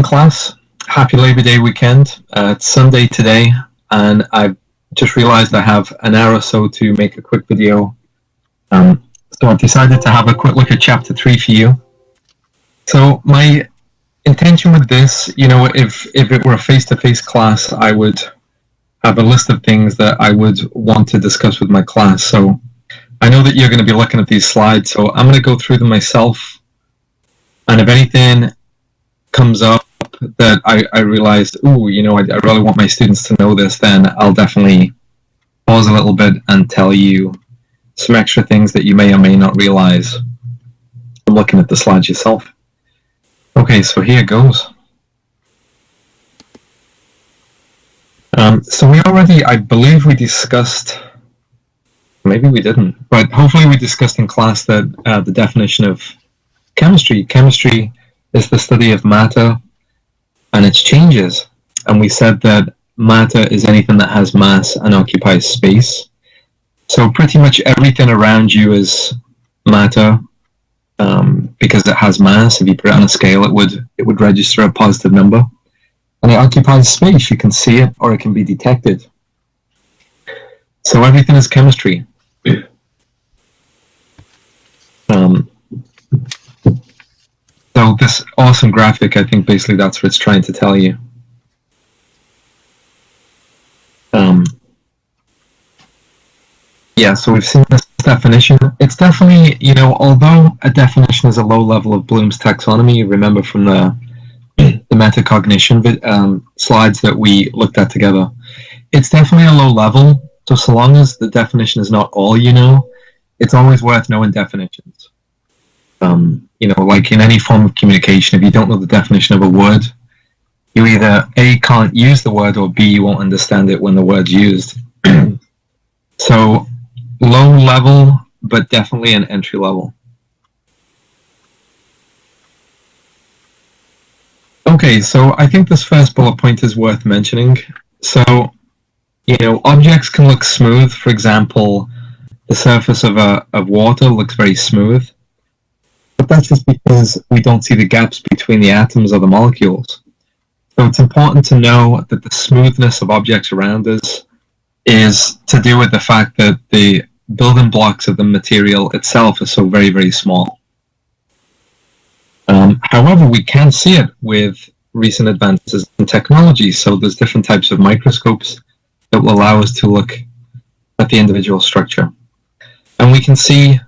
class. Happy Labor Day weekend. It's Sunday today, and I've just realized I have an hour or so to make a quick video. So I've decided to have a quick look at chapter 3 for you. So my intention with this, if it were a face-to-face class, I would have a list of things that I would want to discuss with my class. So I know that you're going to be looking at these slides, so I'm going to go through them myself. And if anything comes up that I realized, I really want my students to know this, then I'll definitely pause a little bit and tell you some extra things that you may or may not realize from looking at the slides yourself. Okay, so here goes. So we already, I believe we discussed, maybe we didn't, but hopefully we discussed in class that the definition of chemistry. Chemistry is the study of matter and its changes. And we said that matter is anything that has mass and occupies space. So pretty much everything around you is matter because it has mass. If you put it on a scale, it would register a positive number. And it occupies space. You can see it or it can be detected. So everything is chemistry. So this awesome graphic, I think basically that's what it's trying to tell you. Yeah, so we've seen this definition. It's definitely, although a definition is a low level of Bloom's taxonomy, remember from the metacognition slides that we looked at together, it's definitely a low level. So long as the definition is not all you know, it's always worth knowing definitions. Like in any form of communication, if you don't know the definition of a word, you either A, can't use the word, or B, you won't understand it when the word's used. So low level, but definitely an entry level. Okay, so I think this first bullet point is worth mentioning. So, objects can look smooth. For example, the surface of water looks very smooth. But that's just because we don't see the gaps between the atoms or the molecules. So it's important to know that the smoothness of objects around us is to do with the fact that the building blocks of the material itself are so very, very small. However, we can see it with recent advances in technology. So there's different types of microscopes that will allow us to look at the individual structure. And we can see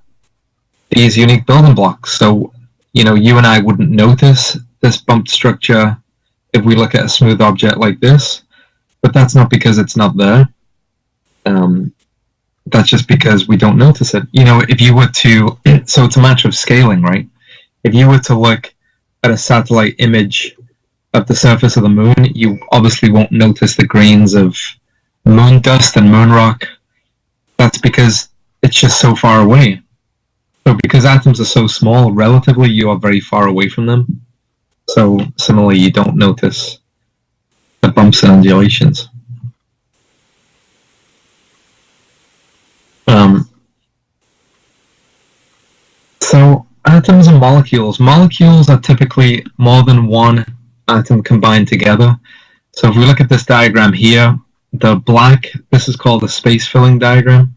these unique building blocks. So, you and I wouldn't notice this bumped structure if we look at a smooth object like this, but that's not because it's not there. That's just because we don't notice it. If you were to, so it's a matter of scaling, right? If you were to look at a satellite image of the surface of the moon, you obviously won't notice the grains of moon dust and moon rock. That's because it's just so far away. So because atoms are so small, relatively, you are very far away from them. So similarly, you don't notice the bumps and undulations. So atoms and molecules. Molecules are typically more than one atom combined together. So if we look at this diagram here, the black, this is called a space-filling diagram.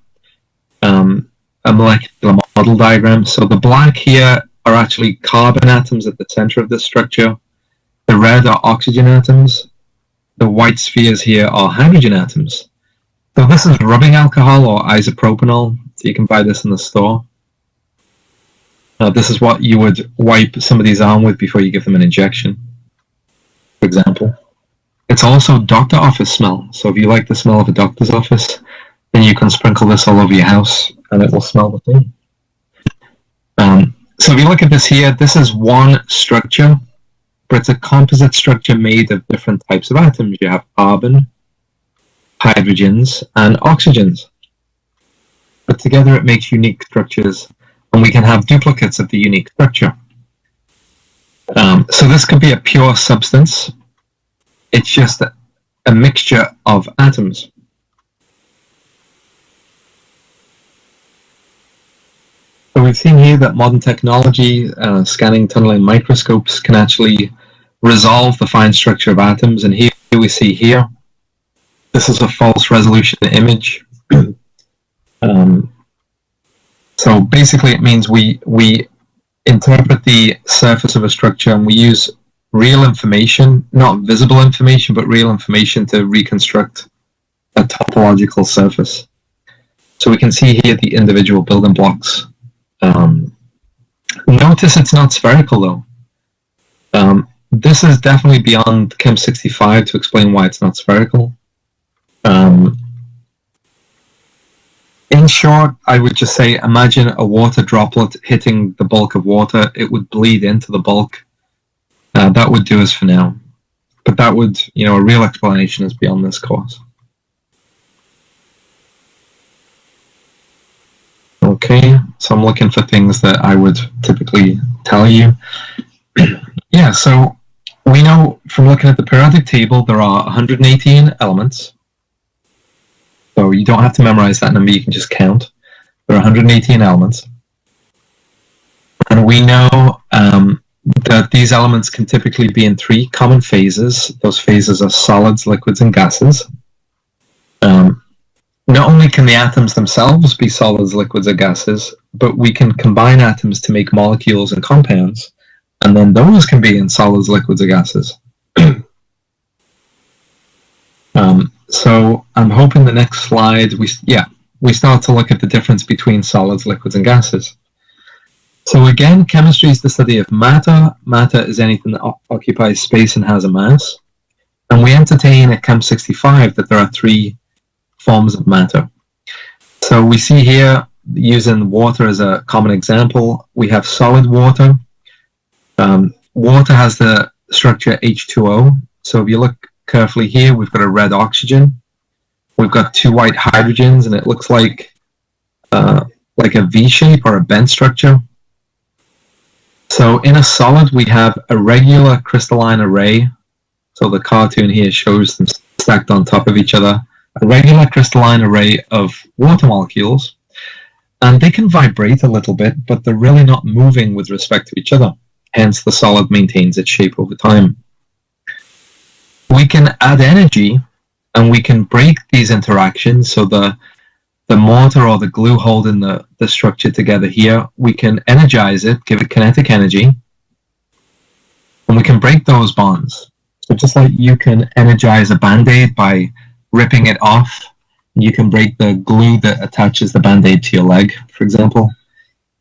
A molecular model diagram. So the black here are actually carbon atoms at the center of this structure. The red are oxygen atoms. The white spheres here are hydrogen atoms. So this is rubbing alcohol or isopropanol. So you can buy this in the store. This is what you would wipe somebody's arm with before you give them an injection, for example. It's also doctor office smell. So if you like the smell of a doctor's office, then you can sprinkle this all over your house and it will smell the same. So if you look at this here, this is one structure, but it's a composite structure made of different types of atoms. You have carbon, hydrogens, and oxygens. But together it makes unique structures, and we can have duplicates of the unique structure. So this could be a pure substance. It's just a mixture of atoms. So we've seen here that modern technology, scanning tunneling microscopes, can actually resolve the fine structure of atoms. And here we see here, this is a false resolution image. So basically it means we interpret the surface of a structure and we use real information, not visible information, but real information to reconstruct a topological surface. So we can see here the individual building blocks. Notice it's not spherical though. This is definitely beyond Chem 65 to explain why it's not spherical. In short, I would just say, imagine a water droplet hitting the bulk of water. It would bleed into the bulk. That would do us for now. But that would, a real explanation is beyond this course. Okay, so I'm looking for things that I would typically tell you. Yeah, so we know from looking at the periodic table, there are 118 elements. So you don't have to memorize that number, you can just count. There are 118 elements. And we know that these elements can typically be in 3 common phases. Those phases are solids, liquids, and gases. Not only can the atoms themselves be solids, liquids, or gases, but we can combine atoms to make molecules and compounds, and then those can be in solids, liquids, or gases. So I'm hoping the next slide, we start to look at the difference between solids, liquids, and gases. So again, chemistry is the study of matter. Matter is anything that occupies space and has a mass. And we entertain at Chem 65 that there are 3 forms of matter. So we see here, using water as a common example, we have solid water. Water has the structure H2O. So if you look carefully here, we've got a red oxygen. We've got 2 white hydrogens, and it looks like a V shape or a bent structure. So in a solid, we have a regular crystalline array. So the cartoon here shows them stacked on top of each other. A regular crystalline array of water molecules. And they can vibrate a little bit, but they're really not moving with respect to each other. Hence, the solid maintains its shape over time. We can add energy, and we can break these interactions. So the mortar or the glue holding the structure together here, we can energize it, give it kinetic energy, and we can break those bonds. So just like you can energize a Band-Aid by ripping it off, you can break the glue that attaches the Band-Aid to your leg, for example.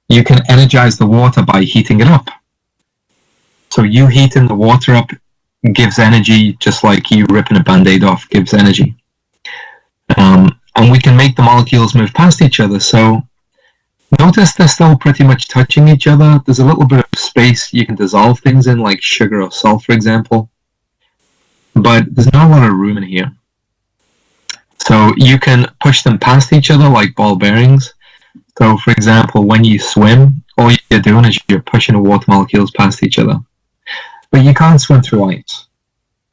You can energize the water by heating it up. So you heating the water up gives energy, just like you ripping a Band-Aid off gives energy. And we can make the molecules move past each other. So notice they're still pretty much touching each other. There's a little bit of space you can dissolve things in, like sugar or salt, for example. But there's not a lot of room in here. So you can push them past each other like ball bearings. So for example, when you swim, all you're doing is you're pushing the water molecules past each other. But you can't swim through ice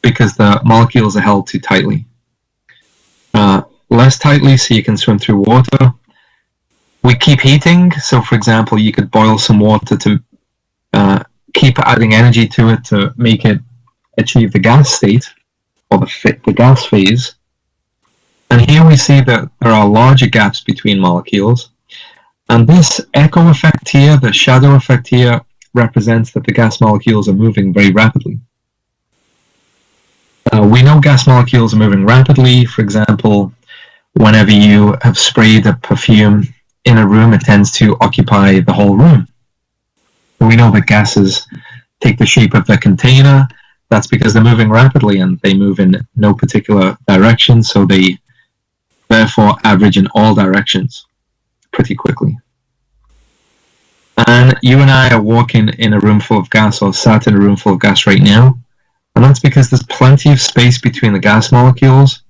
because the molecules are held too tightly. Less tightly, so you can swim through water. We keep heating, so for example, you could boil some water to keep adding energy to it to make it achieve the gas state, or the gas phase. And here we see that there are larger gaps between molecules. And this echo effect here, the shadow effect here, represents that the gas molecules are moving very rapidly. We know gas molecules are moving rapidly. For example, whenever you have sprayed a perfume in a room, it tends to occupy the whole room. We know that gases take the shape of the container. That's because they're moving rapidly and they move in no particular direction, so they therefore average in all directions pretty quickly. And you and I are walking in a room full of gas, or sat in a room full of gas right now, and that's because there's plenty of space between the gas molecules,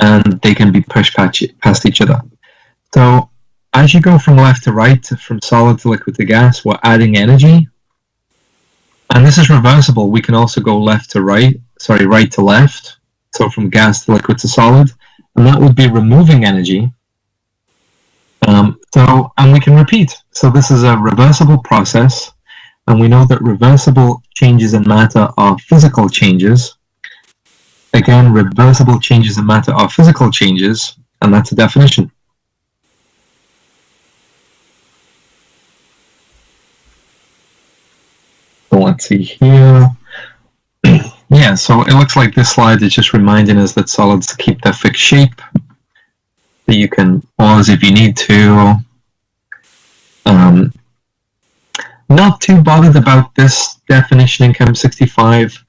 and they can be pushed past each other. So as you go from left to right, from solid to liquid to gas, we're adding energy. And this is reversible. We can also go right to left. So from gas to liquid to solid. And that would be removing energy. And we can repeat. So this is a reversible process. And we know that reversible changes in matter are physical changes. Again, reversible changes in matter are physical changes, and that's a definition. So let's see here. Yeah, so it looks like this slide is just reminding us that solids keep their fixed shape, that you can pause if you need to. Not too bothered about this definition in Chem 65.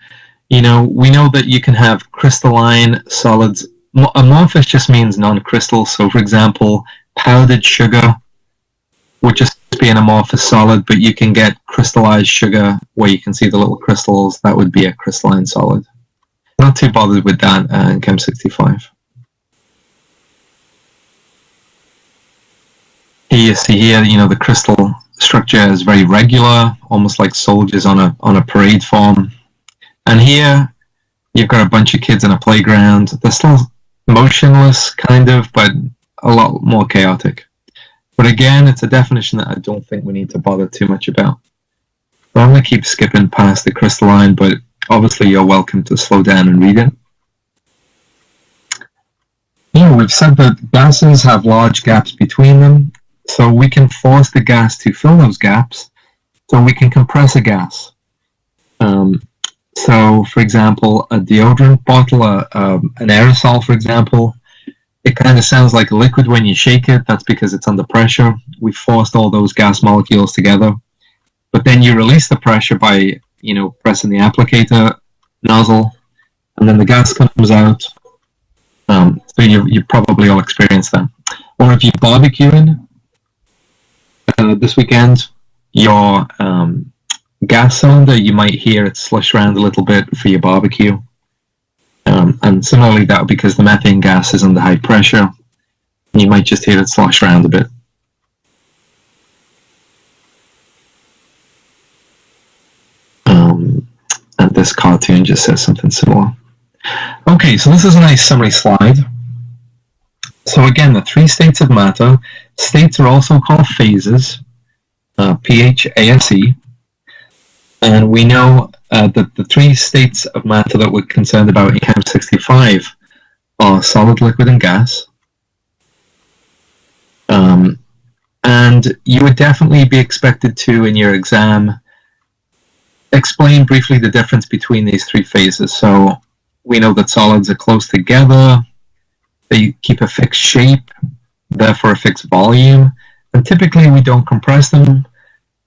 You know, we know that you can have crystalline solids. Amorphous just means non-crystal. So, for example, powdered sugar would just be an amorphous solid, but you can get crystallized sugar where you can see the little crystals. That would be a crystalline solid. Not too bothered with that in Chem 65. Here you see here, you know, the crystal structure is very regular, almost like soldiers on a parade form. And here you've got a bunch of kids in a playground. They're still motionless, kind of, but a lot more chaotic. But again, it's a definition that I don't think we need to bother too much about. So I'm going to keep skipping past the crystalline, but obviously you're welcome to slow down and read it. Here we've said that gases have large gaps between them, so we can force the gas to fill those gaps, so we can compress a gas. So, for example, a deodorant bottle, an aerosol, for example, it kind of sounds like a liquid when you shake it. That's because it's under pressure. We forced all those gas molecules together. But then you release the pressure by, you know, pressing the applicator nozzle, and then the gas comes out. So you probably all experienced that. Or if you're barbecuing this weekend, your gas cylinder, you might hear it slush around a little bit for your barbecue. And similarly, that because the methane gas is under high pressure, you might just hear it slosh around a bit. And this cartoon just says something similar. Okay, so this is a nice summary slide. So again, the three states of matter. States are also called phases, PHASE. And we know that the three states of matter that we're concerned about in Chem 65 are solid, liquid, and gas. And you would definitely be expected to, in your exam, explain briefly the difference between these three phases. So we know that solids are close together, they keep a fixed shape, therefore a fixed volume, and typically we don't compress them.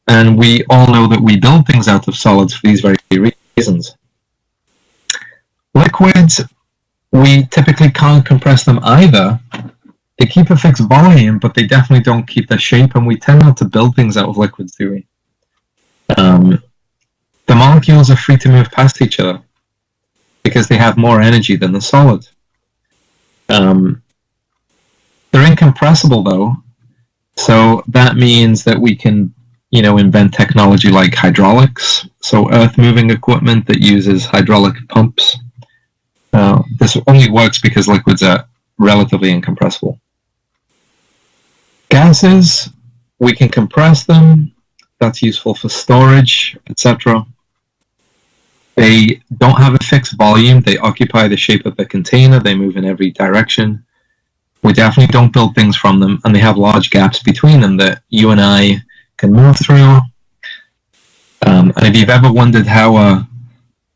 And we all know that we build things out of solids for these very reasons. Liquids, we typically can't compress them either. They keep a fixed volume, but they definitely don't keep their shape, and we tend not to build things out of liquids, do we? The molecules are free to move past each other because they have more energy than the solid. They're incompressible, though, so that means that we can, you know, invent technology like hydraulics, so earth-moving equipment that uses hydraulic pumps. This only works because liquids are relatively incompressible. Gases, we can compress them. That's useful for storage, etc. They don't have a fixed volume. They occupy the shape of the container. They move in every direction. We definitely don't build things from them, and they have large gaps between them that you and I can move through. And if you've ever wondered how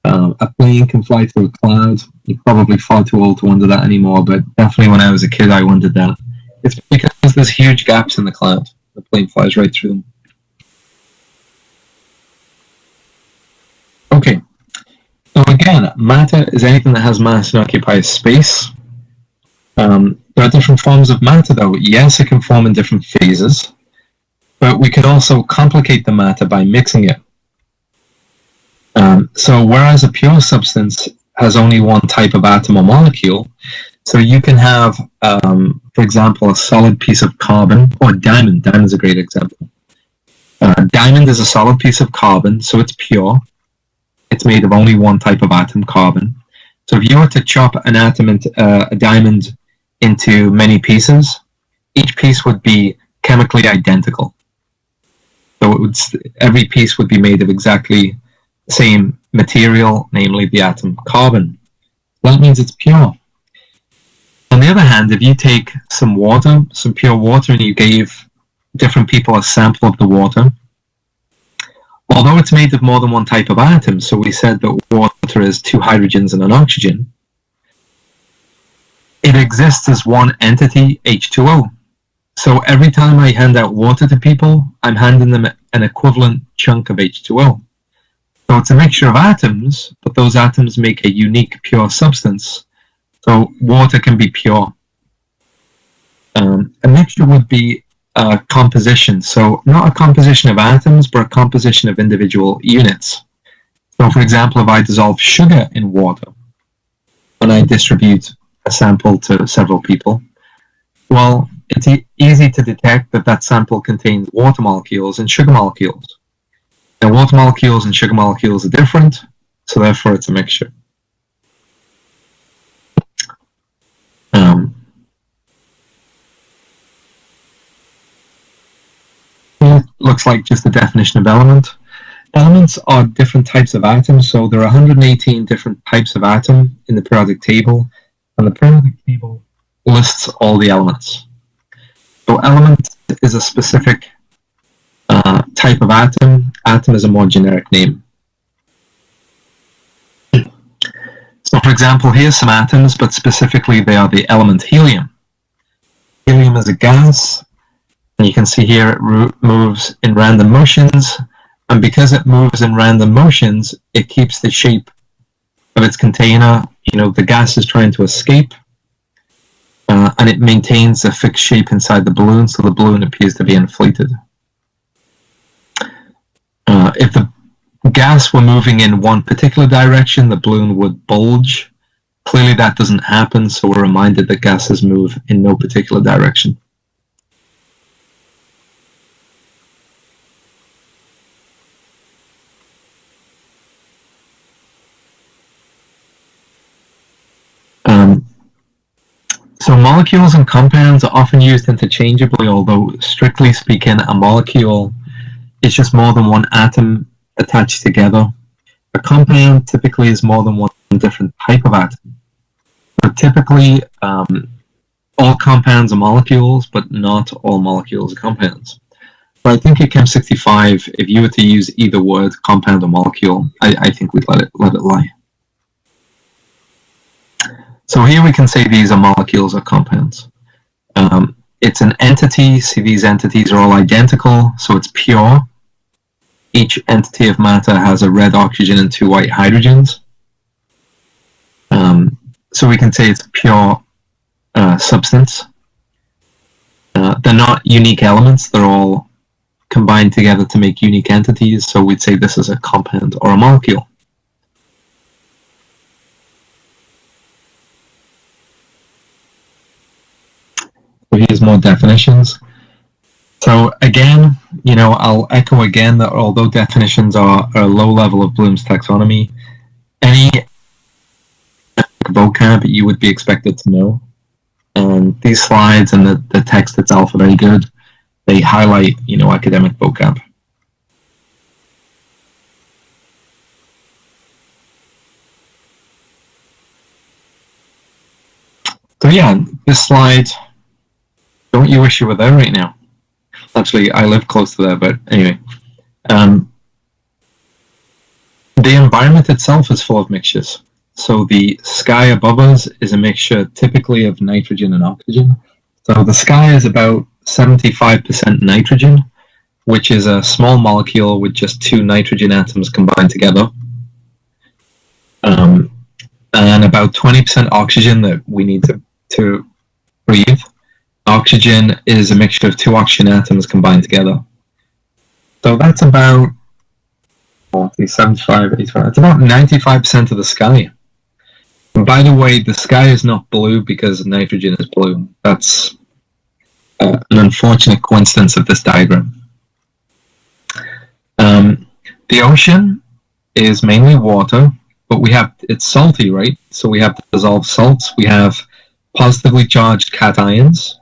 a plane can fly through a cloud, you're probably far too old to wonder that anymore, but definitely when I was a kid I wondered that. It's because there's huge gaps in the cloud. The plane flies right through them. Okay, so again, matter is anything that has mass and occupies space. There are different forms of matter, though. Yes, it can form in different phases, but we can also complicate the matter by mixing it. So whereas a pure substance has only one type of atom or molecule, so you can have, for example, a solid piece of carbon, or diamond. Diamond is a great example. Diamond is a solid piece of carbon, so it's pure. It's made of only one type of atom, carbon. So if you were to chop an atom into a diamond into many pieces, each piece would be chemically identical. So every piece would be made of exactly the same material, namely the atom carbon. That means it's pure. On the other hand, if you take some water, some pure water, and you gave different people a sample of the water, although it's made of more than one type of atom, so we said that water is 2 hydrogens and an oxygen, it exists as one entity, H2O. So every time I hand out water to people, I'm handing them an equivalent chunk of H2O. So it's a mixture of atoms, but those atoms make a unique pure substance. So water can be pure. A mixture would be a composition. So not a composition of atoms, but a composition of individual units. So for example, if I dissolve sugar in water, and I distribute a sample to several people, well, it's easy to detect that that sample contains water molecules and sugar molecules. Now, water molecules and sugar molecules are different, so therefore it's a mixture. Looks like just the definition of element. Elements are different types of atoms, so there are 118 different types of atom in the periodic table, and the periodic table lists all the elements. So element is a specific type of atom. Atom is a more generic name. So for example, here's some atoms, but specifically they are the element helium. Helium is a gas, and you can see here it moves in random motions, and because it moves in random motions, it keeps the shape of its container. You know, the gas is trying to escape, and it maintains a fixed shape inside the balloon, so the balloon appears to be inflated. If the gas were moving in one particular direction, the balloon would bulge. Clearly that doesn't happen, so we're reminded that gases move in no particular direction. So molecules and compounds are often used interchangeably, although strictly speaking, a molecule is just more than one atom attached together. A compound typically is more than one different type of atom. But typically, all compounds are molecules, but not all molecules are compounds. But I think at Chem 65, if you were to use either word, compound or molecule, I think we'd let it lie. So here we can say these are molecules or compounds. It's an entity. See, these entities are all identical, so it's pure. Each entity of matter has a red oxygen and 2 white hydrogens. So we can say it's pure substance. They're not unique elements. They're all combined together to make unique entities. So we'd say this is a compound or a molecule. So here's more definitions. So again, you know, I'll echo again that although definitions are a low level of Bloom's taxonomy, any vocab you would be expected to know. And these slides and the text itself are very good. They highlight, you know, academic vocab. So yeah, this slide, don't you wish you were there right now? Actually, I live close to there, but anyway. The environment itself is full of mixtures. So the sky above us is a mixture typically of nitrogen and oxygen. So the sky is about 75% nitrogen, which is a small molecule with just 2 nitrogen atoms combined together. And about 20% oxygen that we need to breathe. Oxygen is a mixture of 2 oxygen atoms combined together. So that's about 75, 85. It's about 95% of the sky. And by the way, the sky is not blue because nitrogen is blue. That's an unfortunate coincidence of this diagram. The ocean is mainly water, but it's salty, right? So we have dissolved salts. We have positively charged cations.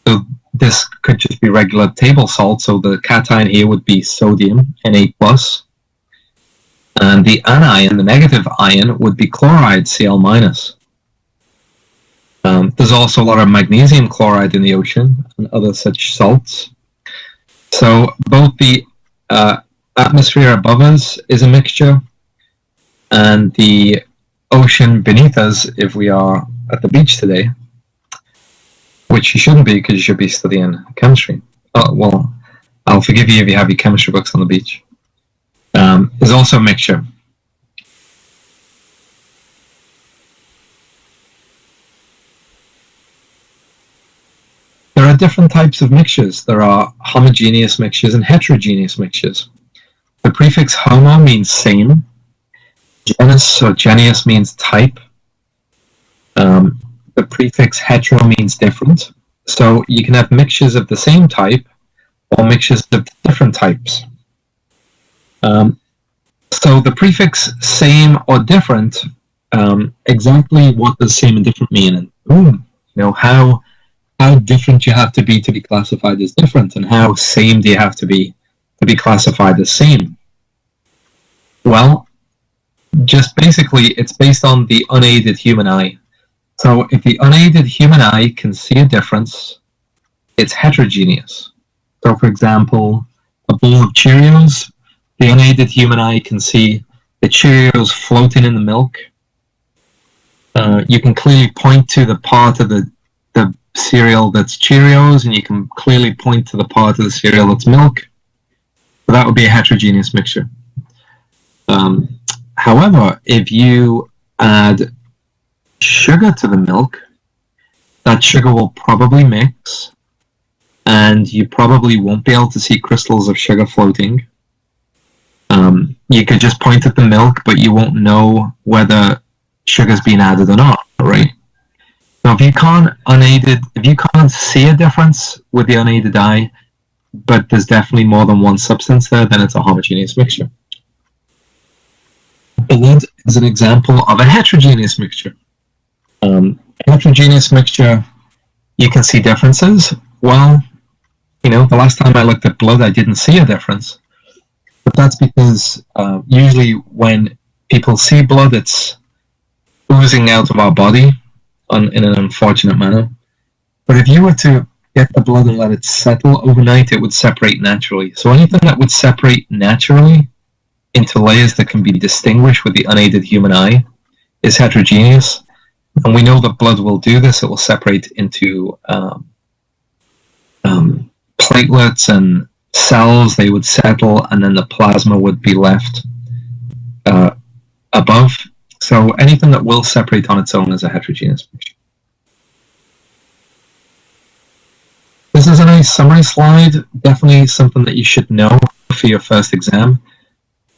So this could just be regular table salt. So the cation here would be sodium, Na+, and the anion, the negative ion, would be chloride, Cl-. There's also a lot of magnesium chloride in the ocean and other such salts. So both the atmosphere above us is a mixture, and the ocean beneath us, if we are at the beach today, which you shouldn't be because you should be studying chemistry. Oh, well, I'll forgive you if you have your chemistry books on the beach. Is also a mixture. There are different types of mixtures. There are homogeneous mixtures and heterogeneous mixtures. The prefix homo means same. Genus or geneous means type. The prefix hetero means different. So you can have mixtures of the same type or mixtures of different types. So the prefix same or different, exactly what does same and different mean? And how different you have to be classified as different, and how same do you have to be classified as same? Well, just basically, it's based on the unaided human eye. So if the unaided human eye can see a difference, it's heterogeneous. So for example, a bowl of Cheerios, the unaided human eye can see the Cheerios floating in the milk. You can clearly point to the part of the cereal that's Cheerios, and you can clearly point to the part of the cereal that's milk. So that would be a heterogeneous mixture. However, if you add sugar to the milk, that sugar will probably mix, and you probably won't be able to see crystals of sugar floating. You could just point at the milk, but you won't know whether sugar's been added or not, right? So if you can't see a difference with the unaided eye, but there's definitely more than one substance there, then it's a homogeneous mixture. Blood is an example of a heterogeneous mixture. Heterogeneous mixture, you can see differences. Well, the last time I looked at blood, I didn't see a difference. But that's because usually when people see blood, it's oozing out of our body in an unfortunate manner. But if you were to get the blood and let it settle overnight, it would separate naturally. So anything that would separate naturally into layers that can be distinguished with the unaided human eye is heterogeneous. And we know that blood will do this. It will separate into platelets and cells. They would settle, and then the plasma would be left above. So anything that will separate on its own is a heterogeneous mixture. This is a nice summary slide. Definitely something that you should know for your first exam.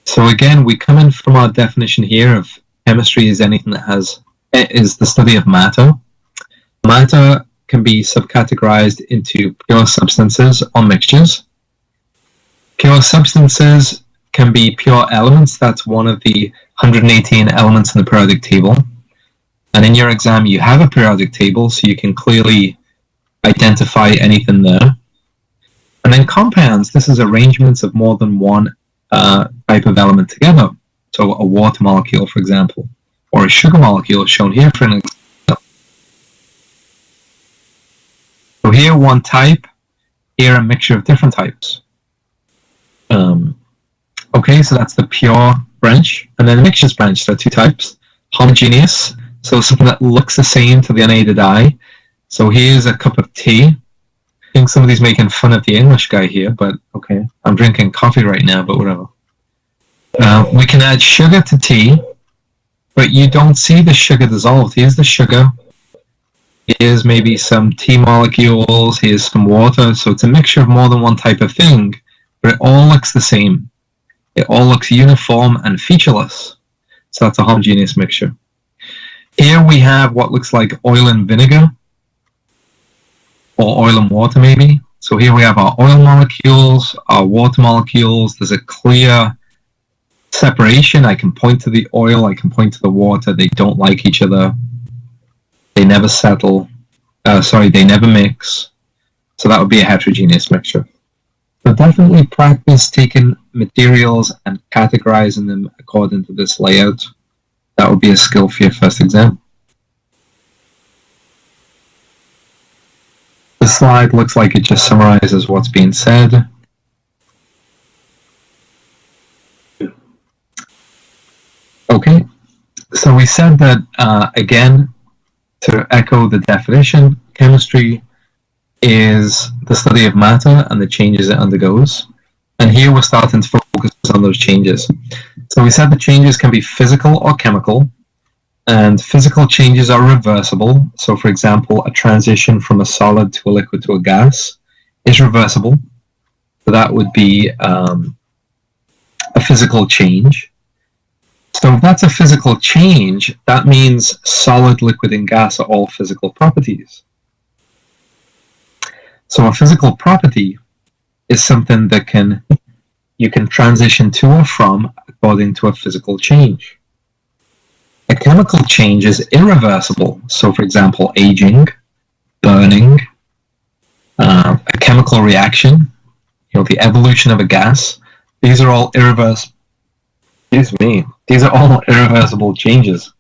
So again, we come in from our definition here of chemistry is anything that is the study of matter. Matter can be subcategorized into pure substances or mixtures. Pure substances can be pure elements. That's one of the 118 elements in the periodic table. And in your exam, you have a periodic table, so you can clearly identify anything there. And then compounds, this is arrangements of more than one type of element together. So a water molecule, for example, or a sugar molecule shown here for an example. So here one type, here a mixture of different types. Okay, so that's the pure branch, and then the mixtures branch. There are two types. Homogeneous, so something that looks the same to the unaided eye. So here's a cup of tea. I think somebody's making fun of the English guy here, but okay. I'm drinking coffee right now, but whatever. We can add sugar to tea, but you don't see the sugar dissolved. Here's the sugar. Here's maybe some tea molecules. Here's some water. So it's a mixture of more than one type of thing, but it all looks the same. It all looks uniform and featureless. So that's a homogeneous mixture. Here we have what looks like oil and vinegar, or oil and water maybe. So here we have our oil molecules, our water molecules. There's a clear separation. I can point to the oil, I can point to the water. They don't like each other. They never settle. They never mix. So that would be a heterogeneous mixture. So definitely practice taking materials and categorizing them according to this layout. That would be a skill for your first exam. This slide looks like it just summarizes what's being said. Okay, so we said that, again, to echo the definition, chemistry is the study of matter and the changes it undergoes. And here we're starting to focus on those changes. So we said the changes can be physical or chemical, and physical changes are reversible. So for example, a transition from a solid to a liquid to a gas is reversible. So that would be a physical change. So if that's a physical change, that means solid, liquid, and gas are all physical properties. So a physical property is something that you can transition to or from according to a physical change. A chemical change is irreversible. So for example, aging, burning, a chemical reaction, the evolution of a gas, these are all irreversible. Excuse me. These are all irreversible changes.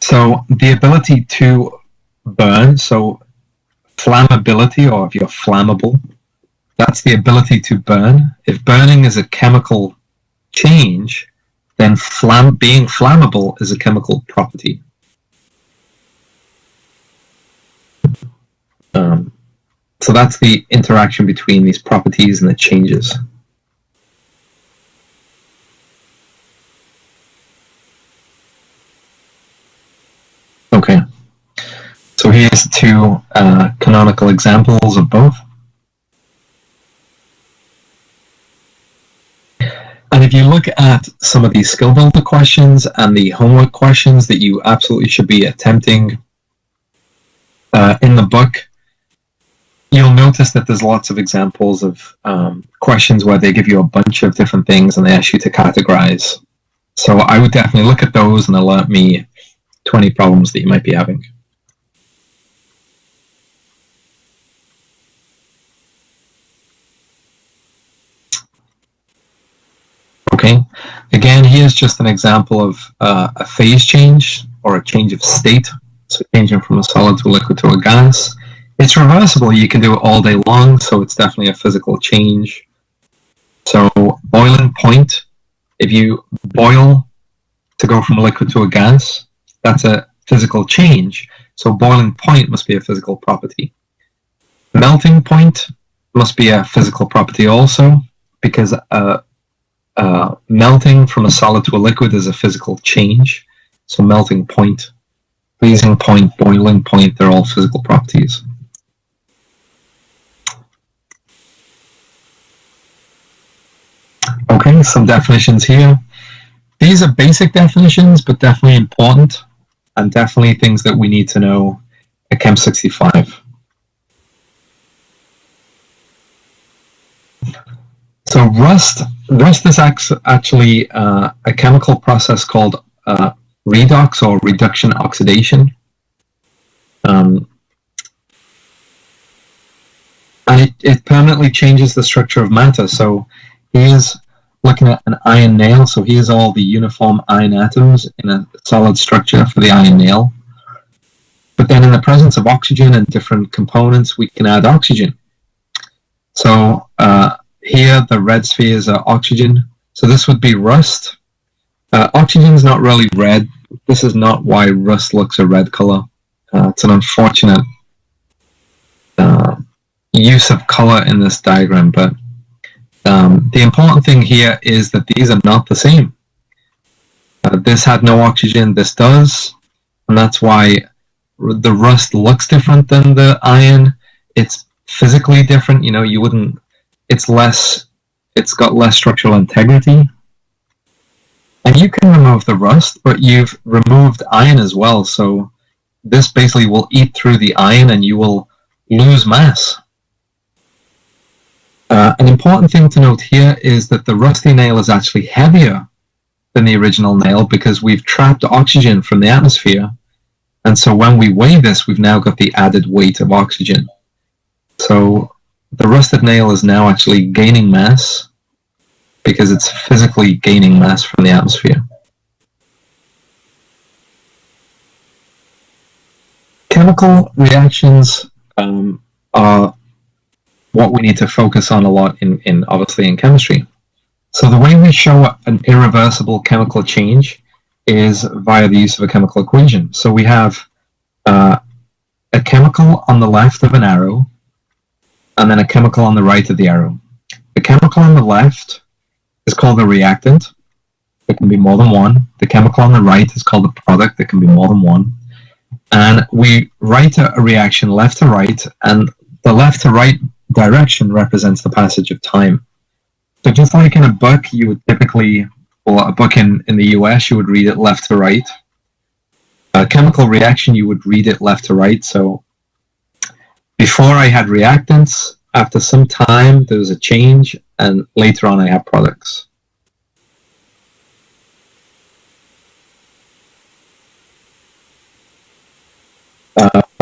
So the ability to burn, so flammability, or if you're flammable, that's the ability to burn. If burning is a chemical change, then being flammable is a chemical property. So that's the interaction between these properties and the changes. Okay, so here's two canonical examples of both. And if you look at some of these skill builder questions and the homework questions that you absolutely should be attempting in the book, you'll notice that there's lots of examples of questions where they give you a bunch of different things and they ask you to categorize. So I would definitely look at those and alert me 20 problems that you might be having. Okay, again, here's just an example of a phase change or a change of state. So changing from a solid to a liquid to a gas. It's reversible. You can do it all day long, so it's definitely a physical change. So boiling point, if you boil to go from a liquid to a gas, that's a physical change. So boiling point must be a physical property. Melting point must be a physical property also, because melting from a solid to a liquid is a physical change. So melting point, freezing point, boiling point, they're all physical properties. Okay, some definitions here. These are basic definitions, but definitely important, and definitely things that we need to know at Chem 65. So rust is actually a chemical process called redox or reduction oxidation. And it permanently changes the structure of matter. So here's looking at an iron nail. So here's all the uniform iron atoms in a solid structure for the iron nail. But then in the presence of oxygen and different components, we can add oxygen. So here the red spheres are oxygen. So this would be rust. Oxygen is not really red. This is not why rust looks a red color. It's an unfortunate use of color in this diagram, but the important thing here is that these are not the same. This had no oxygen, this does, and that's why the rust looks different than the iron. It's physically different, you wouldn't, it's got less structural integrity. And you can remove the rust, but you've removed iron as well, so this basically will eat through the iron and you will lose mass. An important thing to note here is that the rusty nail is actually heavier than the original nail because we've trapped oxygen from the atmosphere, And so when we weigh this, we've now got the added weight of oxygen. So the rusted nail is now actually gaining mass because it's physically gaining mass from the atmosphere. Chemical reactions are what we need to focus on a lot in obviously in chemistry. So the way we show an irreversible chemical change is via the use of a chemical equation. So we have a chemical on the left of an arrow, and then a chemical on the right of the arrow. The chemical on the left is called a reactant. There can be more than one. The chemical on the right is called a product. There can be more than one. And we write a reaction left to right, and the left to right direction represents the passage of time. So just like in a book, you would typically, well, a book in the US, you would read it left to right. A chemical reaction, you would read it left to right. So before I had reactants, after some time, there was a change, and later on I have products.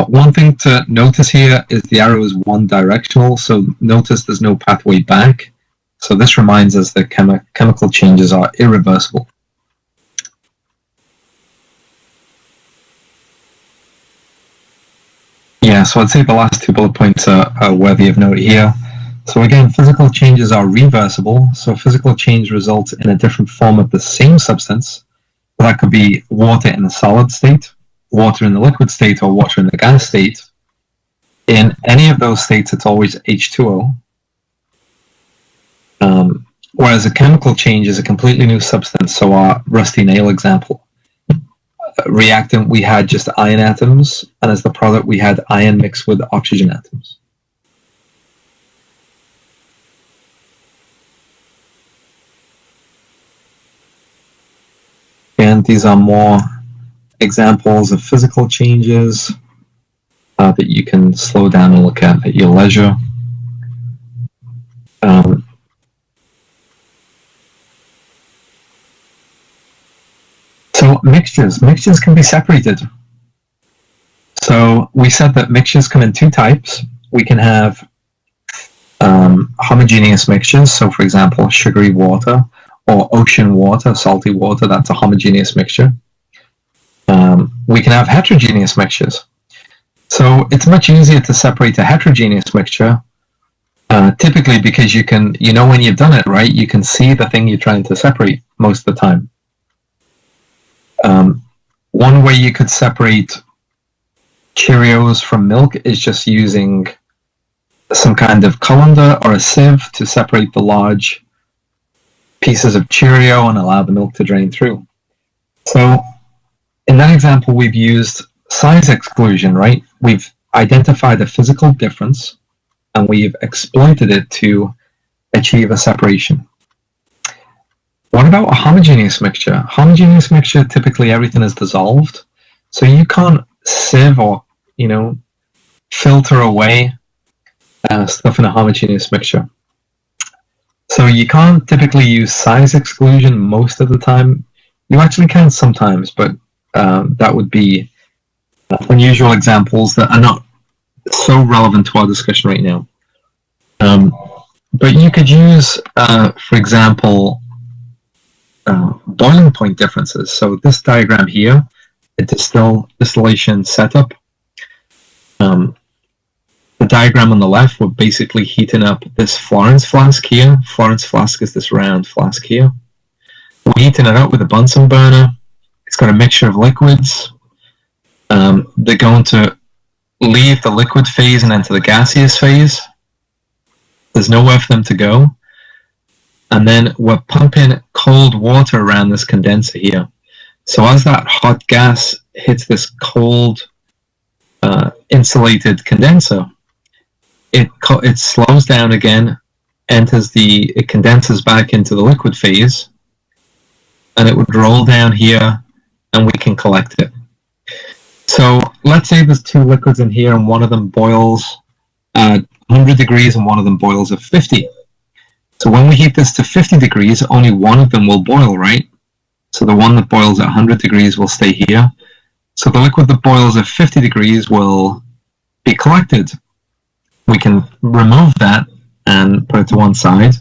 One thing to notice here is the arrow is one directional, so notice there's no pathway back. So this reminds us that chemical changes are irreversible. Yeah, so I'd say the last two bullet points are worthy of note here. So again, physical changes are reversible. So physical change results in a different form of the same substance. So that could be water in the solid state, water in the liquid state, or water in the gas state. In any of those states, it's always H2O. Whereas a chemical change is a completely new substance. So our rusty nail example. Reactant, we had just iron atoms, and as the product, we had iron mixed with oxygen atoms. And these are more examples of physical changes that you can slow down and look at your leisure. So mixtures can be separated. So we said that mixtures come in two types. We can have homogeneous mixtures. So for example, sugary water or ocean water, salty water, that's a homogeneous mixture. We can have heterogeneous mixtures. So it's much easier to separate a heterogeneous mixture, typically because you know when you've done it, right? You can see the thing you're trying to separate most of the time. One way you could separate Cheerios from milk is just using some kind of colander or a sieve to separate the large pieces of Cheerio and allow the milk to drain through. So in that example, we've used size exclusion, right? We've identified a physical difference and we've exploited it to achieve a separation. What about a homogeneous mixture? Homogeneous mixture, typically everything is dissolved. So you can't sieve or, filter away stuff in a homogeneous mixture. So you can't typically use size exclusion most of the time. You actually can sometimes, but that would be unusual examples that are not so relevant to our discussion right now. But you could use, for example, boiling point differences. So this diagram here, a distillation setup. The diagram on the left, we're basically heating up this Florence flask here. Florence flask is this round flask here. We're heating it up with a Bunsen burner. It's got a mixture of liquids. They're going to leave the liquid phase and enter the gaseous phase. There's nowhere for them to go. And then we're pumping cold water around this condenser here. So as that hot gas hits this cold insulated condenser, it slows down again, it condenses back into the liquid phase, and it would roll down here, and we can collect it. So let's say there's two liquids in here, and one of them boils at 100 degrees, and one of them boils at 50. So when we heat this to 50 degrees, only one of them will boil, right? So the one that boils at 100 degrees will stay here. So the liquid that boils at 50 degrees will be collected. We can remove that and put it to one side.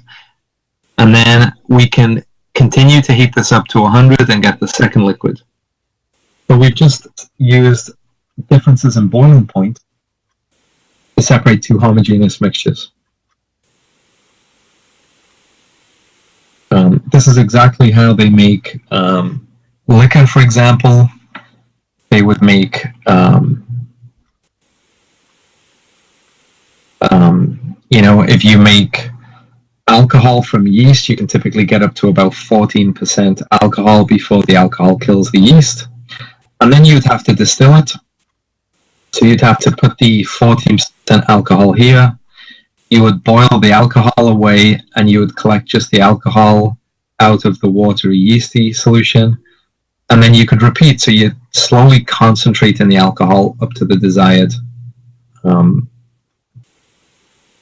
And then we can continue to heat this up to 100 and get the second liquid. So we've just used differences in boiling point to separate two homogeneous mixtures. This is exactly how they make liquor, for example. They would make if you make alcohol from yeast, you can typically get up to about 14% alcohol before the alcohol kills the yeast. And then you'd have to distill it. So you'd have to put the 14% alcohol here. You would boil the alcohol away, and you would collect just the alcohol out of the watery yeasty solution. And then you could repeat. So you slowly concentrate in the alcohol up to the desired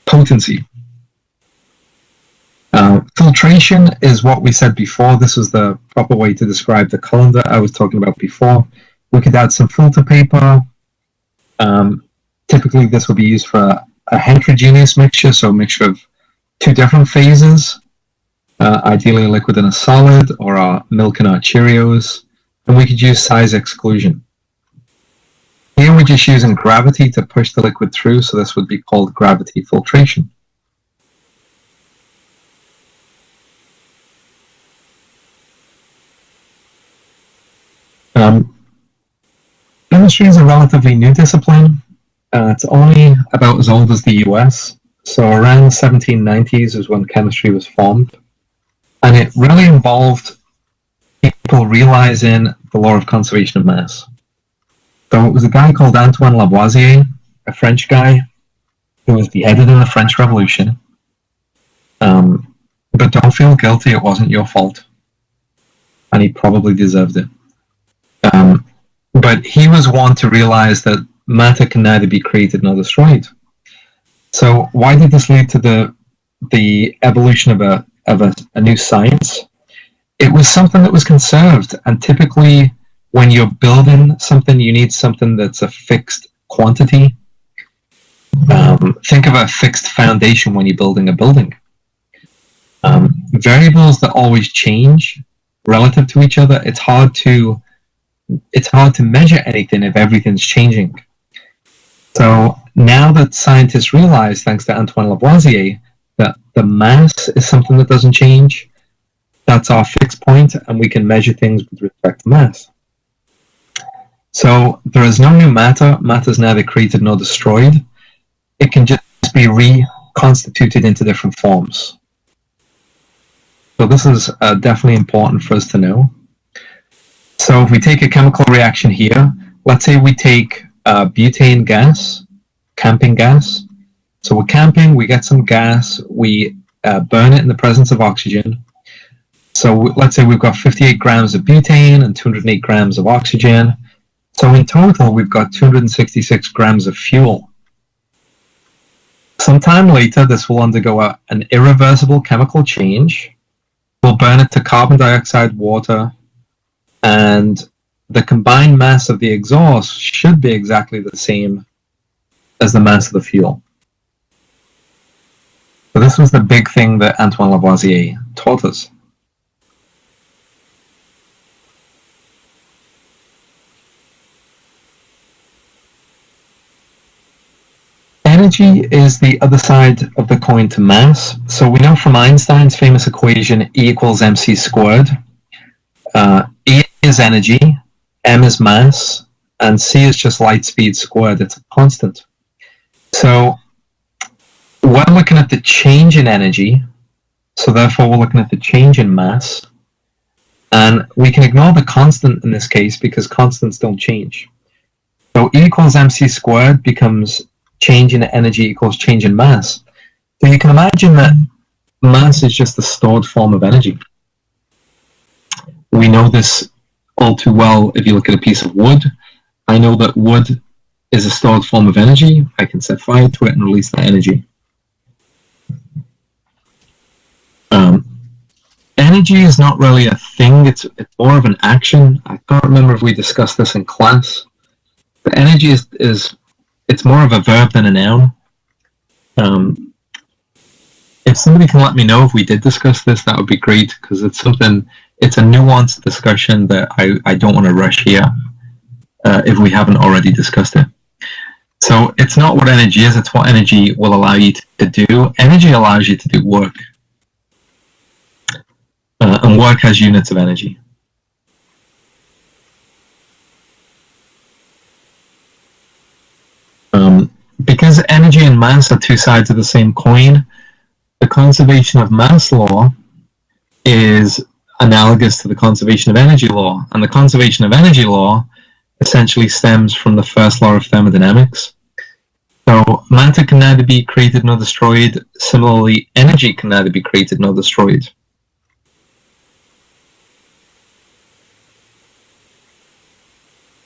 potency. Filtration is what we said before. This was the proper way to describe the colander I was talking about before. We could add some filter paper. Typically, this would be used for a heterogeneous mixture, so a mixture of two different phases, ideally a liquid and a solid, or our milk and our Cheerios. And we could use size exclusion. Here we're just using gravity to push the liquid through, so this would be called gravity filtration. Chemistry is a relatively new discipline. It's only about as old as the US. So around the 1790s is when chemistry was formed. And it really involved people realizing the law of conservation of mass. So it was a guy called Antoine Lavoisier, a French guy, who was beheaded in the French Revolution. But don't feel guilty, it wasn't your fault. And he probably deserved it. But he was one to realize that matter can neither be created nor destroyed. So why did this lead to the evolution of a new science? It was something that was conserved, and typically when you're building something, you need something that's a fixed quantity. Think of a fixed foundation when you're building a building. Variables that always change relative to each other, it's hard to measure anything if everything's changing. So now that scientists realize, thanks to Antoine Lavoisier, that the mass is something that doesn't change, that's our fixed point, and we can measure things with respect to mass. So there is no new matter. Matter is neither created nor destroyed. It can just be reconstituted into different forms. So this is definitely important for us to know. So if we take a chemical reaction here, let's say we take butane gas, camping gas. So we're camping, we get some gas, we burn it in the presence of oxygen. So let's say we've got 58 grams of butane and 208 grams of oxygen. So in total, we've got 266 grams of fuel. Sometime later, this will undergo an irreversible chemical change. We'll burn it to carbon dioxide, water, and the combined mass of the exhaust should be exactly the same as the mass of the fuel. So this was the big thing that Antoine Lavoisier taught us. Energy is the other side of the coin to mass. So we know from Einstein's famous equation E equals mc squared. E is energy, m is mass, and c is just light speed squared. It's a constant. So we're looking at the change in energy, so therefore we're looking at the change in mass, and we can ignore the constant in this case because constants don't change. So E equals mc squared becomes change in energy equals change in mass. So you can imagine that mass is just the stored form of energy. We know this all too well if you look at a piece of wood. I know that wood is a stored form of energy. I can set fire to it and release that energy. energy is not really a thing, it's more of an action. I can't remember if we discussed this in class, but energy is it's more of a verb than a noun. If somebody can let me know if we did discuss this, that would be great, because it's a nuanced discussion that I don't want to rush here if we haven't already discussed it. So it's not what energy is, it's what energy will allow you to do. Energy allows you to do work. And work has units of energy. Because energy and mass are two sides of the same coin, the conservation of mass law is analogous to the conservation of energy law. And the conservation of energy law essentially stems from the first law of thermodynamics. So matter can neither be created nor destroyed. Similarly, energy can neither be created nor destroyed.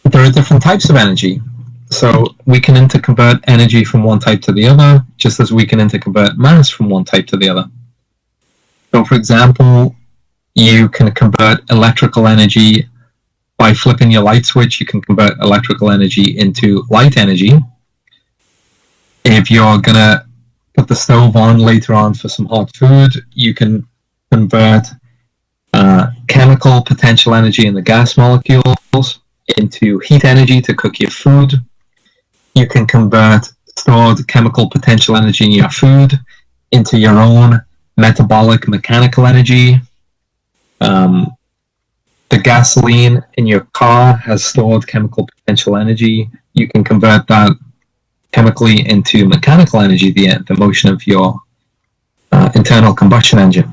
There are different types of energy. So we can interconvert energy from one type to the other, just as we can interconvert mass from one type to the other. So for example, you can convert electrical energy by flipping your light switch. You can convert electrical energy into light energy. If you're going to put the stove on later on for some hot food, you can convert chemical potential energy in the gas molecules into heat energy to cook your food. You can convert stored chemical potential energy in your food into your own metabolic mechanical energy. The gasoline in your car has stored chemical potential energy. You can convert that chemically into mechanical energy, the motion of your internal combustion engine,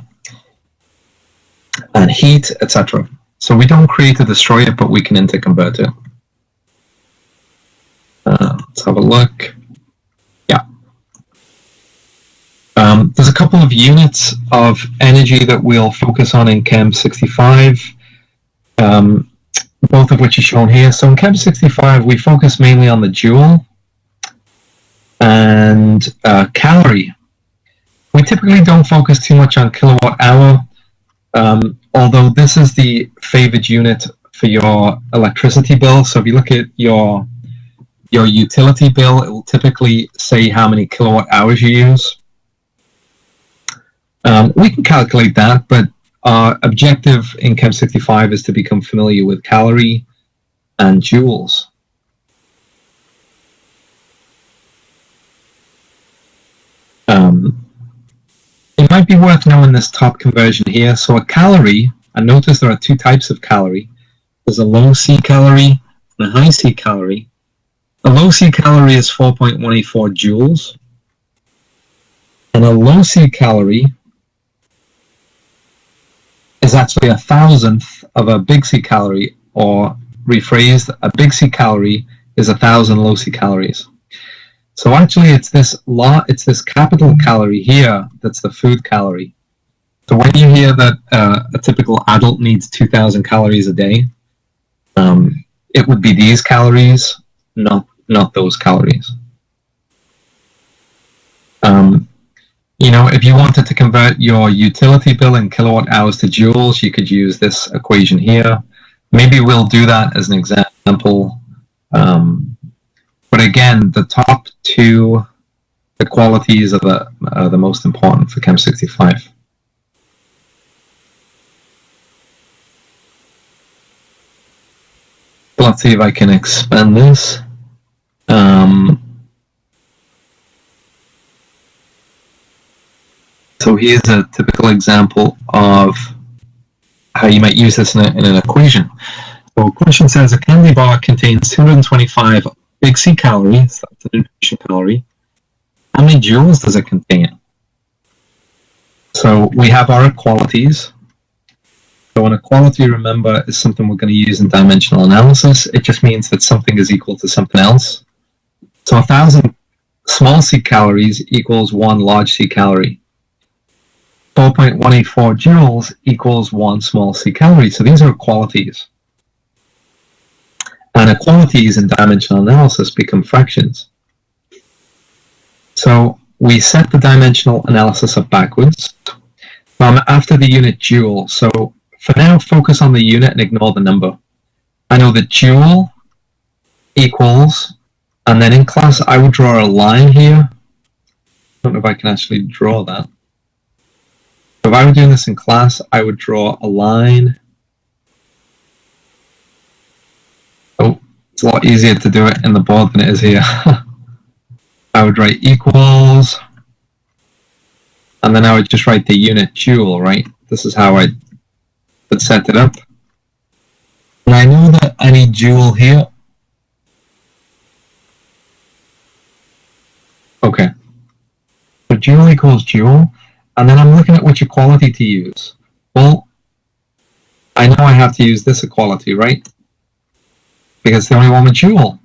and heat, etc. So we don't create or destroy it, but we can interconvert it. Let's have a look. Yeah. There's a couple of units of energy that we'll focus on in Chem 65, both of which are shown here. So in Chem 65, we focus mainly on the joule and calorie. We typically don't focus too much on kilowatt hour, although this is the favored unit for your electricity bill. So if you look at your utility bill, it will typically say how many kilowatt hours you use. We can calculate that, but our objective in Chem 65 is to become familiar with calorie and joules. It might be worth knowing this top conversion here. So a calorie, and notice there are two types of calorie. There's a low C calorie and a high C calorie. A low C calorie is 4.184 joules. And a low C calorie is actually 1,000th of a big C calorie, or rephrased, a big C calorie is 1,000 low C calories. So actually it's this capital calorie here that's the food calorie. So when you hear that a typical adult needs 2,000 calories a day, it would be these calories, not those calories. You know, if you wanted to convert your utility bill in kilowatt hours to joules, you could use this equation here. Maybe we'll do that as an example. But again, the top two, the qualities are the most important for Chem 65. Let's see if I can expand this. So here's a typical example of how you might use this in an equation. So the question says a candy bar contains 225 big C calories, that's the nutrition calorie. How many joules does it contain? So we have our equalities. So an equality, remember, is something we're going to use in dimensional analysis. It just means that something is equal to something else. So 1,000 small C calories equals 1 large C calorie. 4.184 joules equals 1 small C calorie. So these are equalities. And equalities in dimensional analysis become fractions. So we set the dimensional analysis up backwards. So I'm after the unit joule. So for now, focus on the unit and ignore the number. I know that joule equals, and then in class I would draw a line here. I don't know if I can actually draw that. If I were doing this in class, I would draw a line. Oh, it's a lot easier to do it in the board than it is here. I would write equals, and then I would just write the unit joule, right? This is how I would set it up. And I know that I need joule here. Okay. So joule equals joule, and then I'm looking at which equality to use. Well, I know I have to use this equality, right? Because it's the only one with joule.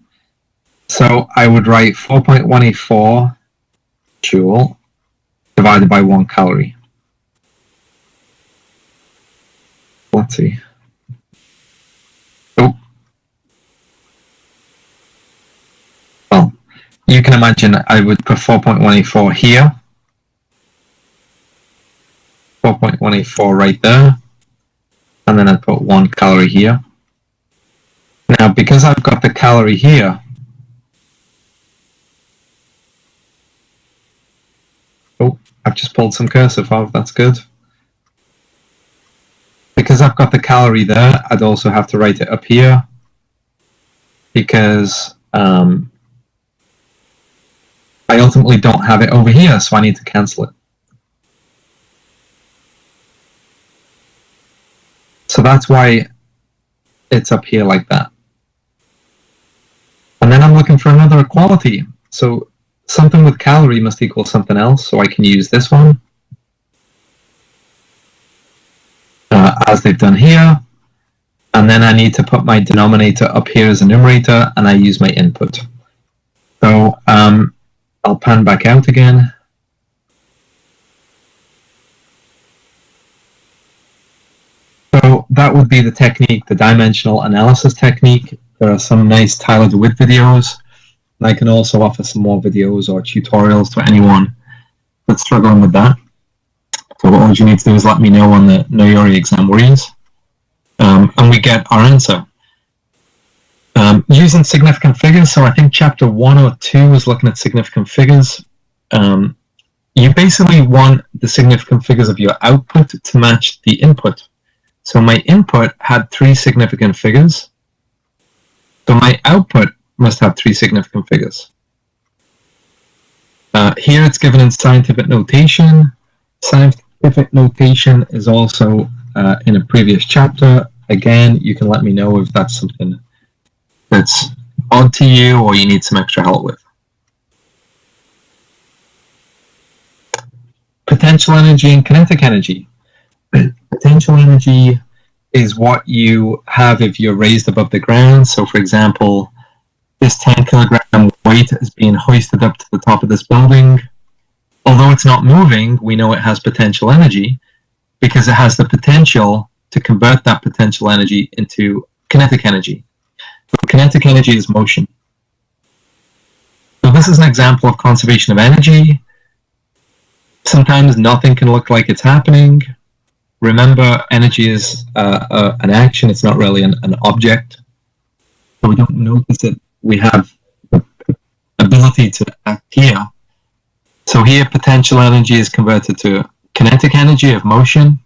So I would write 4.184 joule divided by 1 calorie. Let's see. Oh. Well, you can imagine I would put 4.184 here. 4.184 right there. And then I'd put 1 calorie here. Now, because I've got the calorie here, oh, I've just pulled some cursive off, that's good. Because I've got the calorie there, I'd also have to write it up here, because I ultimately don't have it over here, so I need to cancel it. So that's why it's up here like that. And then I'm looking for another equality. So something with calorie must equal something else, so I can use this one. As they've done here. And then I need to put my denominator up here as a numerator, and I use my input. So I'll pan back out again. So that would be the technique, the dimensional analysis technique. There are some nice Tyler DeWitt videos. And I can also offer some more videos or tutorials to anyone that's struggling with that. So all you need to do is let me know on the Know Your Exam Warriors. And we get our answer. Using significant figures, so I think chapter 1 or 2 was looking at significant figures. You basically want the significant figures of your output to match the input. So my input had 3 significant figures. So my output must have 3 significant figures. Here it's given in scientific notation. Scientific notation is also in a previous chapter. Again, you can let me know if that's something that's odd to you or you need some extra help with. Potential energy and kinetic energy. Potential energy is what you have if you're raised above the ground. So for example, this 10 kilogram weight is being hoisted up to the top of this building. Although it's not moving, we know it has potential energy because it has the potential to convert that potential energy into kinetic energy. So kinetic energy is motion. So this is an example of conservation of energy. Sometimes nothing can look like it's happening. Remember, energy is an action, it's not really an object. So we don't notice it. We have the ability to act here. So here, potential energy is converted to kinetic energy of motion,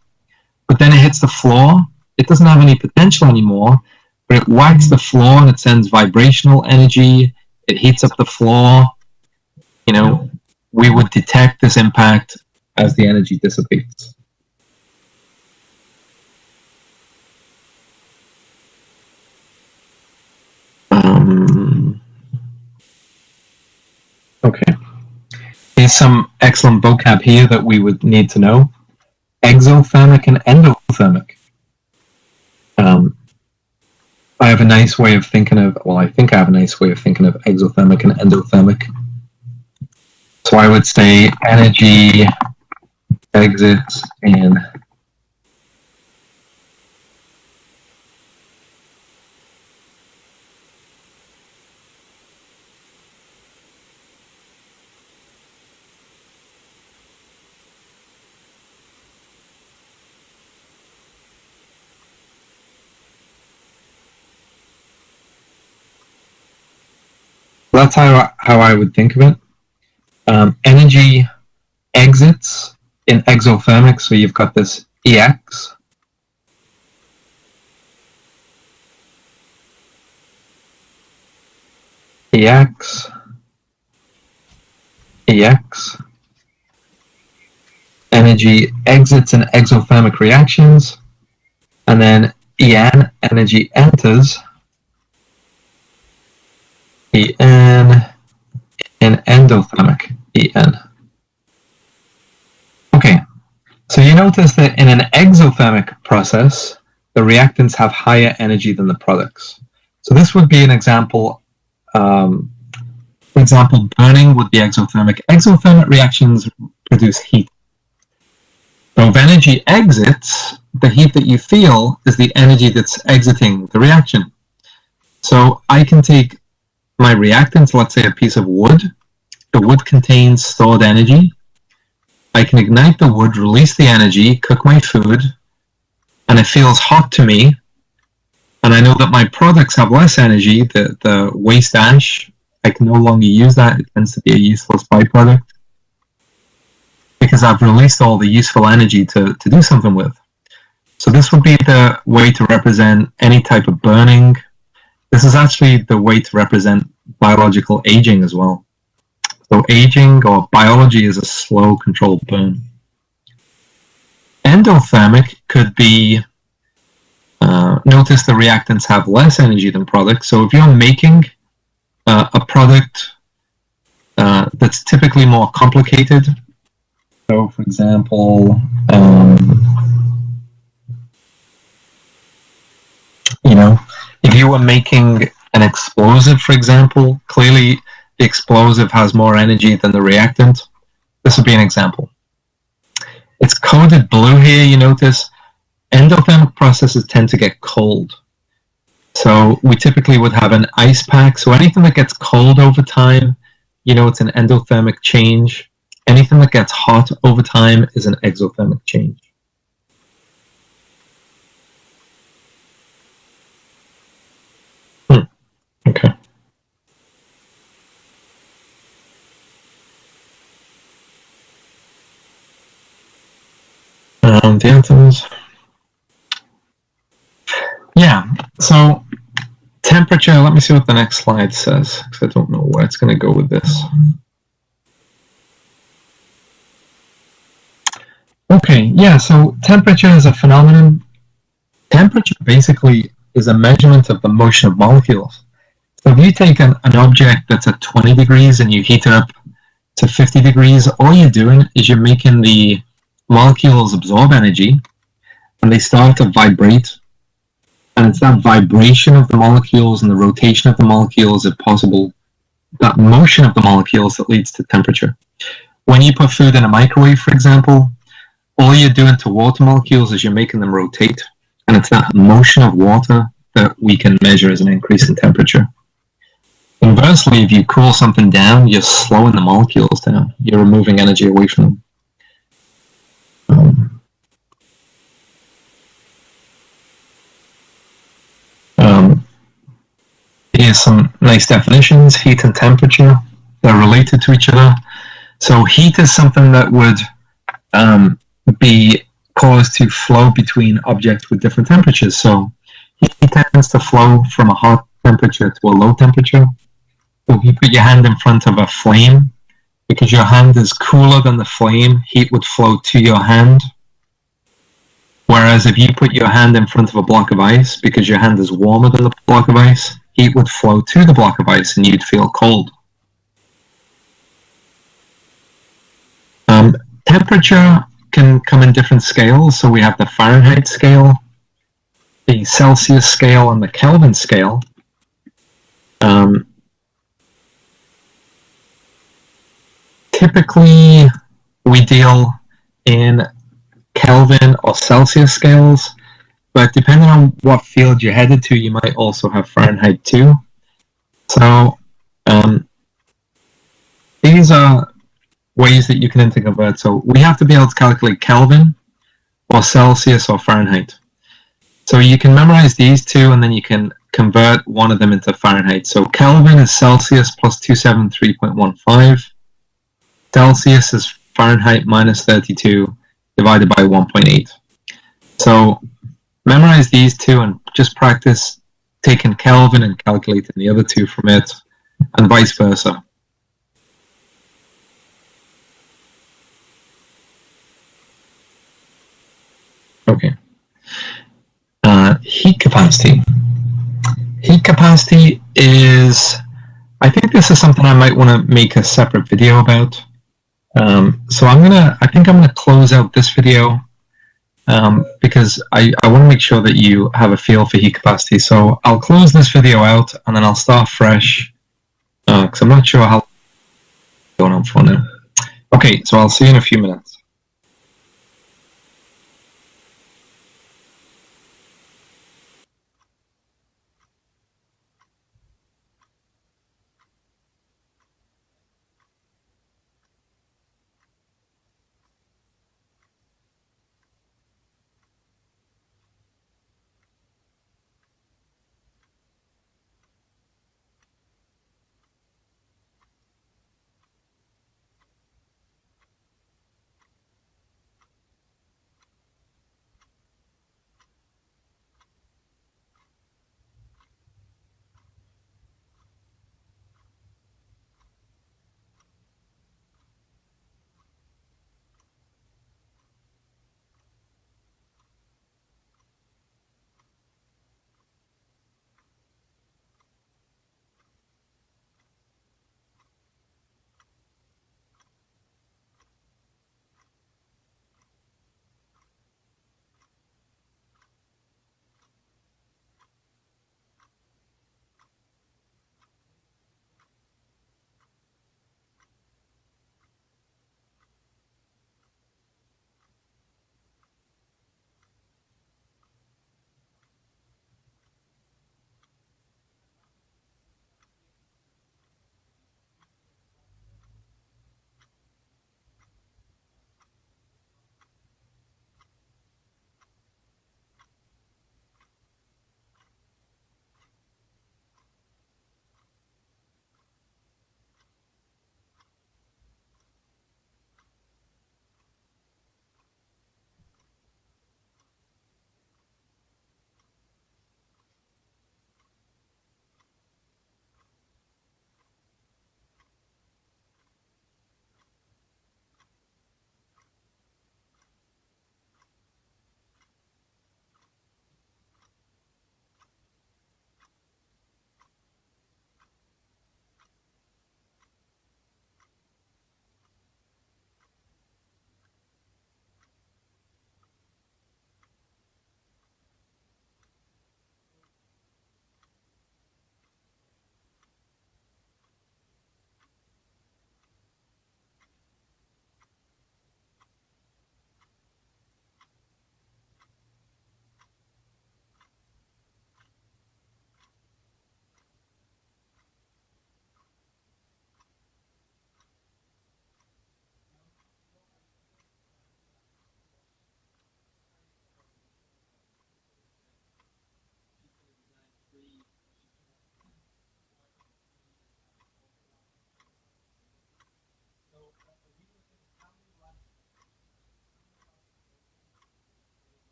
but then it hits the floor. It doesn't have any potential anymore, but it whacks the floor and it sends vibrational energy. It heats up the floor. You know, we would detect this impact as the energy dissipates. Okay. Here's some excellent vocab here that we would need to know. Exothermic and endothermic. I have a nice way of thinking of, well, I think I have a nice way of thinking of exothermic and endothermic. So I would say energy exits in So that's how I would think of it. Energy exits in exothermic, so you've got this EX. EX. EX. Energy exits in exothermic reactions. And then En, energy enters. En in endothermic. En. Okay, so you notice that in an exothermic process, the reactants have higher energy than the products. So this would be an example. For example, burning would be exothermic. Exothermic reactions produce heat. So if energy exits, the heat that you feel is the energy that's exiting the reaction. So I can take my reactant, let's say a piece of wood. The wood contains stored energy. I can ignite the wood, release the energy, cook my food, and it feels hot to me. And I know that my products have less energy. The waste ash, I can no longer use that. It tends to be a useless byproduct because I've released all the useful energy to do something with. So this would be the way to represent any type of burning. This is actually the way to represent biological aging as well. So aging or biology is a slow, controlled burn. Endothermic could be, notice the reactants have less energy than products. So if you're making a product that's typically more complicated, so for example, if you were making an explosive, for example, clearly the explosive has more energy than the reactant. This would be an example. It's coded blue here, you notice. Endothermic processes tend to get cold. So we typically would have an ice pack. So anything that gets cold over time, it's an endothermic change. Anything that gets hot over time is an exothermic change. Okay. The atoms. Yeah, so temperature, let me see what the next slide says, because I don't know where it's going to go with this. Okay, yeah, so temperature is a phenomenon. Temperature basically is a measurement of the motion of molecules. So if you take an object that's at 20 degrees and you heat it up to 50 degrees, all you're doing is you're making the molecules absorb energy and they start to vibrate. And it's that vibration of the molecules and the rotation of the molecules, if possible, that motion of the molecules that leads to temperature. When you put food in a microwave, for example, all you're doing to water molecules is you're making them rotate. And it's that motion of water that we can measure as an increase in temperature. Inversely, if you cool something down, you're slowing the molecules down. You're removing energy away from them. Here's some nice definitions. Heat and temperature, they're related to each other. So heat is something that would be caused to flow between objects with different temperatures. So heat tends to flow from a hot temperature to a low temperature. So if you put your hand in front of a flame, because your hand is cooler than the flame, heat would flow to your hand. Whereas if you put your hand in front of a block of ice, because your hand is warmer than the block of ice, heat would flow to the block of ice and you'd feel cold. Temperature can come in different scales. So we have the Fahrenheit scale, the Celsius scale, and the Kelvin scale. Typically, we deal in Kelvin or Celsius scales, but depending on what field you're headed to, you might also have Fahrenheit too. So these are ways that you can interconvert. So we have to be able to calculate Kelvin or Celsius or Fahrenheit. So you can memorize these two and then you can convert one of them into Fahrenheit. So Kelvin is Celsius plus 273.15. Celsius is Fahrenheit minus 32 divided by 1.8. So memorize these two and just practice taking Kelvin and calculating the other two from it, and vice versa. Okay. Heat capacity. Heat capacity is, I think this is something I might want to make a separate video about. So I think I'm gonna close out this video because I want to make sure that you have a feel for heat capacity. So I'll close this video out and then I'll start fresh because I'm not sure how going on for now. Okay, so I'll see you in a few minutes.